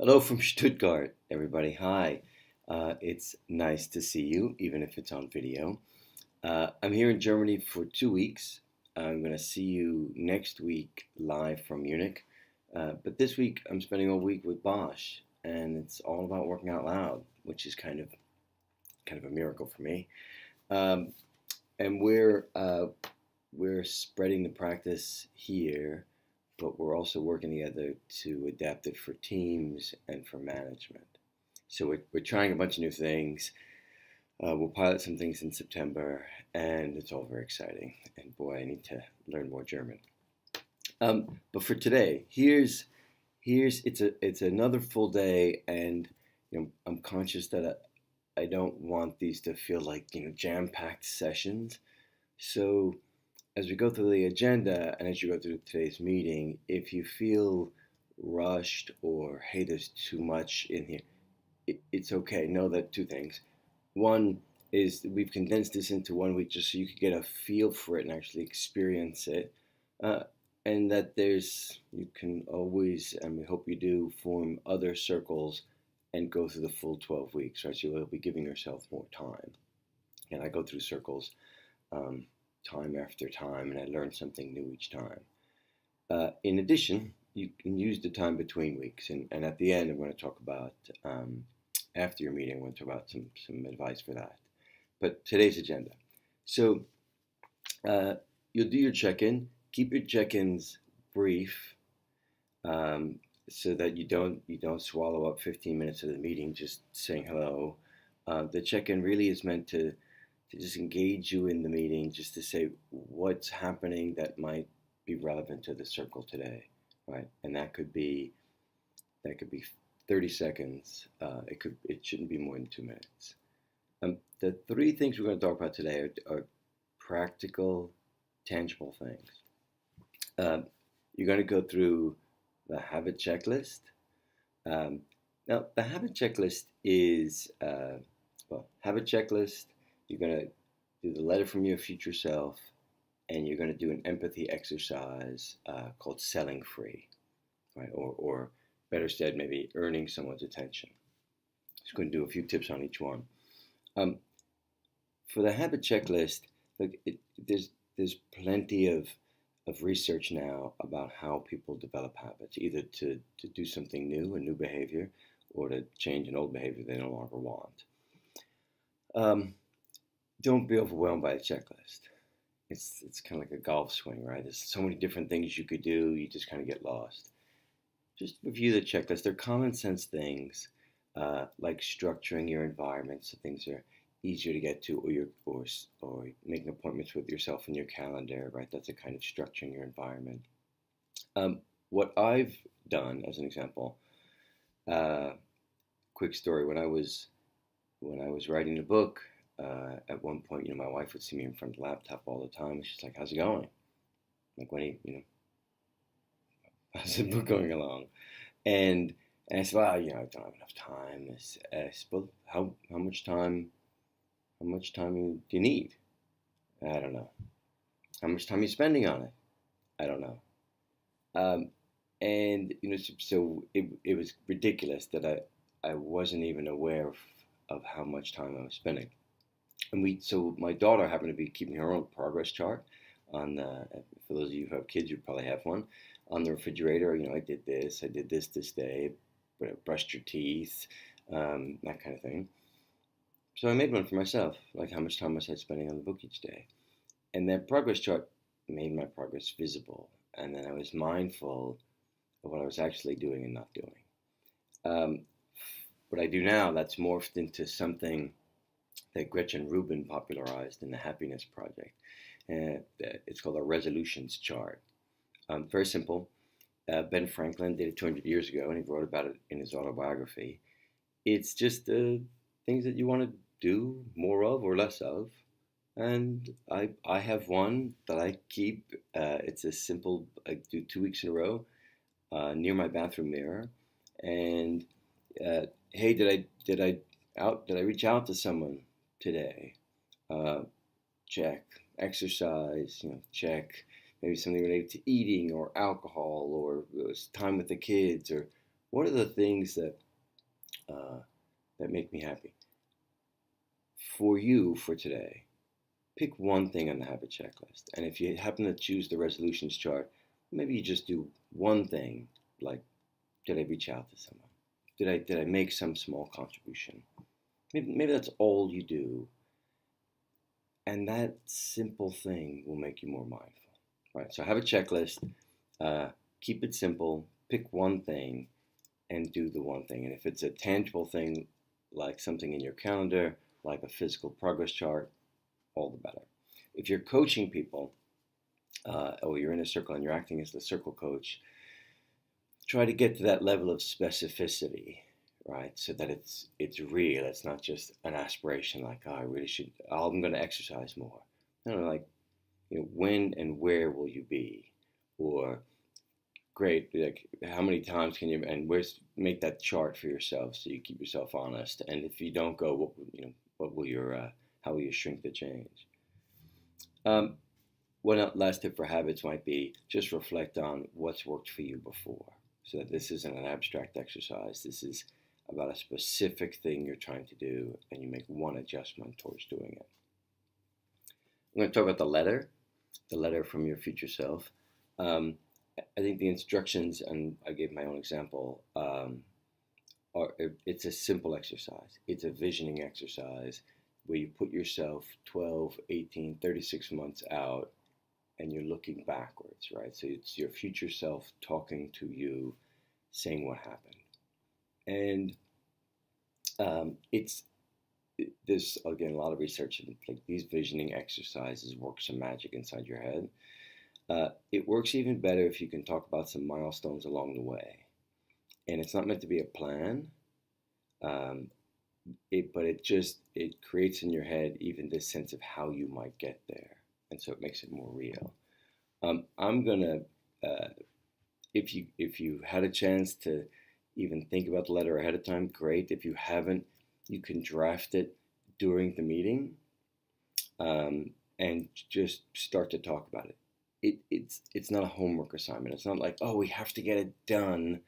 Hello from Stuttgart, everybody. Hi. It's nice to see you, even if it's on video. I'm here in Germany for 2 weeks. I'm going to see you next week live from Munich. But this week, I'm spending a week with Bosch, and it's all about working out loud, which is kind of a miracle for me. Um, and we're spreading the practice here, but we're also working together to adapt it for teams and for management. So we're trying a bunch of new things. We'll pilot some things in September, and it's all very exciting. And boy, I need to learn more German. But for today, here's it's another full day, and I'm conscious that I don't want these to feel like jam-packed sessions. So as we go through the agenda and as you go through today's meeting, if you feel rushed or hey, there's too much in here, it's okay. Know that two things. One is that we've condensed this into 1 week just so you could get a feel for it and actually experience it. Uh, and that you can always, and we hope you do, form other circles and go through the full 12 weeks, right? So you'll be giving yourself more time. And I go through circles um, time after time, and I learn something new each time. In addition, you can use the time between weeks, and at the end, I'm going to talk about after your meeting. I'm going to talk about some advice for that. But today's agenda. So uh, you'll do your check-in. Keep your check-ins brief, so that you don't swallow up 15 minutes of the meeting just saying hello. The check-in really is meant to just engage you in the meeting, just to say what's happening that might be relevant to the circle today, right? And that could be 30 seconds. It shouldn't be more than 2 minutes. The three things we're going to talk about today are practical, tangible things. You're going to go through the habit checklist. Um, Now, the habit checklist is habit checklist. You're going to do the letter from your future self, and you're going to do an empathy exercise called selling free, right? Or better said, maybe earning someone's attention. Just going to do a few tips on each one. Um, for the habit checklist, look, there's plenty of research now about how people develop habits, either to do something new, a new behavior, or to change an old behavior they no longer want. Um, don't be overwhelmed by a checklist. It's kind of like a golf swing, right? There's so many different things you could do, you just kind of get lost. Just review the checklist. They're common sense things, like structuring your environment so things are easier to get to, or making appointments with yourself in your calendar, right? That's a kind of structuring your environment. What I've done, as an example, uh, quick story: when I was writing the book, at one point, my wife would see me in front of the laptop all the time. And she's like, "How's it going? Like, how's the book going along?" And and I said, "Well, I don't have enough time." I said, "Well, how much time do you need?" I don't know. How much time are you spending on it? I don't know. Um, and so it was ridiculous that I wasn't even aware of how much time I was spending. So my daughter happened to be keeping her own progress chart on the, for those of you who have kids, you probably have one on the refrigerator. I did this day, brushed your teeth, that kind of thing. So I made one for myself, like how much time was I spending on the book each day. And that progress chart made my progress visible. And then I was mindful of what I was actually doing and not doing. Um, what I do now, that's morphed into something that Gretchen Rubin popularized in the Happiness Project. It's called a resolutions chart. Very simple. Ben Franklin did it 200 years ago, and he wrote about it in his autobiography. It's just things that you want to do more of or less of. And I have one that I keep. It's a simple. I do 2 weeks in a row near my bathroom mirror. And hey, did I reach out to someone today? Uh, Check. Exercise, check. Maybe something related to eating or alcohol or time with the kids, what are the things uh, that make me happy? For you, for today, pick one thing on the habit checklist. And if you happen to choose the resolutions chart, maybe you just do one thing, like, did I reach out to someone? Did I make some small contribution? Maybe that's all you do. And that simple thing will make you more mindful. Right? So have a checklist, uh, keep it simple, pick one thing, and do the one thing. And if it's a tangible thing, like something in your calendar, like a physical progress chart, all the better. If you're coaching people, or you're in a circle and you're acting as the circle coach, try to get to that level of specificity, right? So that it's real. It's not just an aspiration, like, oh, I really should. Oh, I'm going to exercise more. No, like, when and where will you be, or great, like, how many times can you, and where's, make that chart for yourself so you keep yourself honest. And if you don't go, what will your how will you shrink the change? Um, One last tip for habits might be just reflect on what's worked for you before. So that this isn't an abstract exercise. This is about a specific thing you're trying to do, and you make one adjustment towards doing it. I'm going to talk about the letter from your future self. Um, I think the instructions, and I gave my own example, it's a simple exercise. It's a visioning exercise where you put yourself 12, 18, 36 months out, and you're looking backwards, right? So it's your future self talking to you, saying what happened. And there's, again, a lot of research, and like, these visioning exercises work some magic inside your head. It works even better if you can talk about some milestones along the way. And it's not meant to be a plan, um, but it creates in your head even this sense of how you might get there, and so it makes it more real. I'm gonna, if you had a chance to even think about the letter ahead of time, great. If you haven't, you can draft it during the meeting, and just start to talk about it. It's not a homework assignment. It's not like, oh, we have to get it done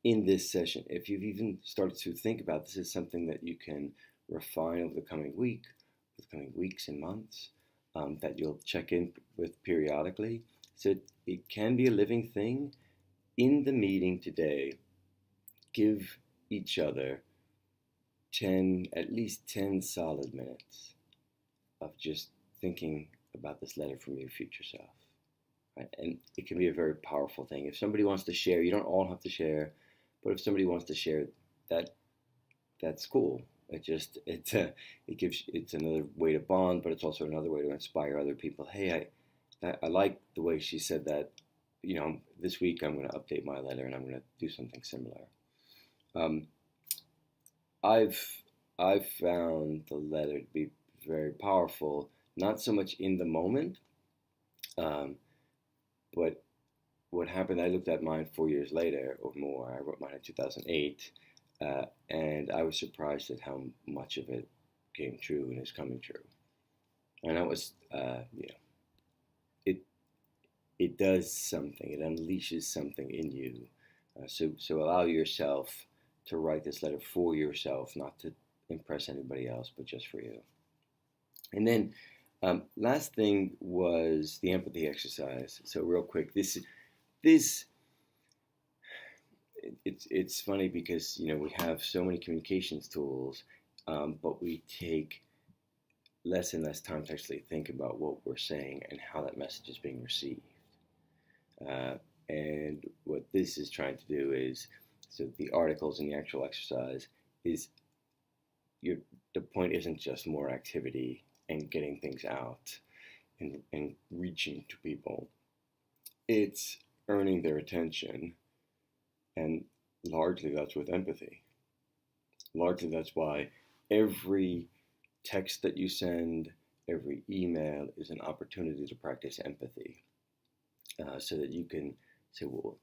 in this session. If you've even started to think about this, is something that you can refine over the coming weeks and months, that you'll check in with periodically. So it can be a living thing. In the meeting today, give each other at least 10 solid minutes of just thinking about this letter from your future self. Right? And it can be a very powerful thing. If somebody wants to share, you don't all have to share, but if somebody wants to share, that that's cool. It's another way to bond, but it's also another way to inspire other people. Hey, I like the way she said that. This week I'm going to update my letter and I'm going to do something similar. Um, I've I've found the letter to be very powerful, not so much in the moment, um, but what happened. I looked at mine 4 years later or more. I wrote mine in 2008, and I was surprised at how much of it came true and is coming true. And that was, it it does something. It unleashes something in you. So allow yourself to write this letter for yourself, not to impress anybody else, but just for you. And then, last thing was the empathy exercise. So real quick, this it's funny because we have so many communications tools, but we take less and less time to actually think about what we're saying and how that message is being received. Uh, and what this is trying to do is, so the articles and the actual exercise is, your the point isn't just more activity and getting things out and reaching to people. It's earning their attention, and largely that's with empathy. Largely that's why every text that you send, every email is an opportunity to practice empathy, so that you can say, well,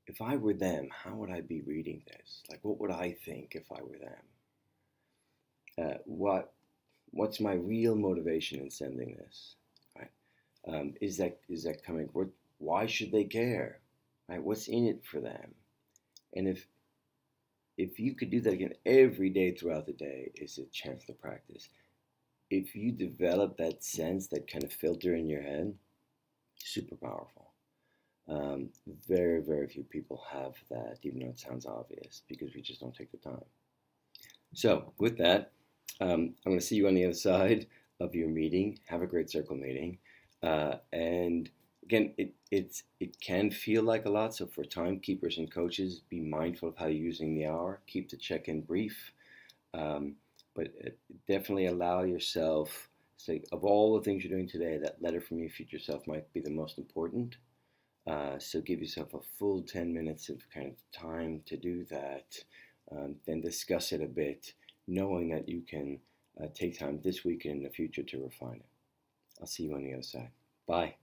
if I were them, how would I be reading this? Like, what would I think if I were them? What's my real motivation in sending this? Right? Is that coming? Why should they care? Right? What's in it for them? And if you could do that again every day throughout the day, is a chance to practice. If you develop that sense, that kind of filter in your head, super powerful. Um, Very, very few people have that, even though it sounds obvious, because we just don't take the time. So, with that, I'm going to see you on the other side of your meeting. Have a great circle meeting. And again, it can feel like a lot. So, for timekeepers and coaches, be mindful of how you're using the hour. Keep the check in brief. Um, but definitely allow yourself, say, of all the things you're doing today, that letter from your future self might be the most important. So give yourself a full 10 minutes of kind of time to do that. Then discuss it a bit, knowing that you can take time this week and in the future to refine it. I'll see you on the other side. Bye.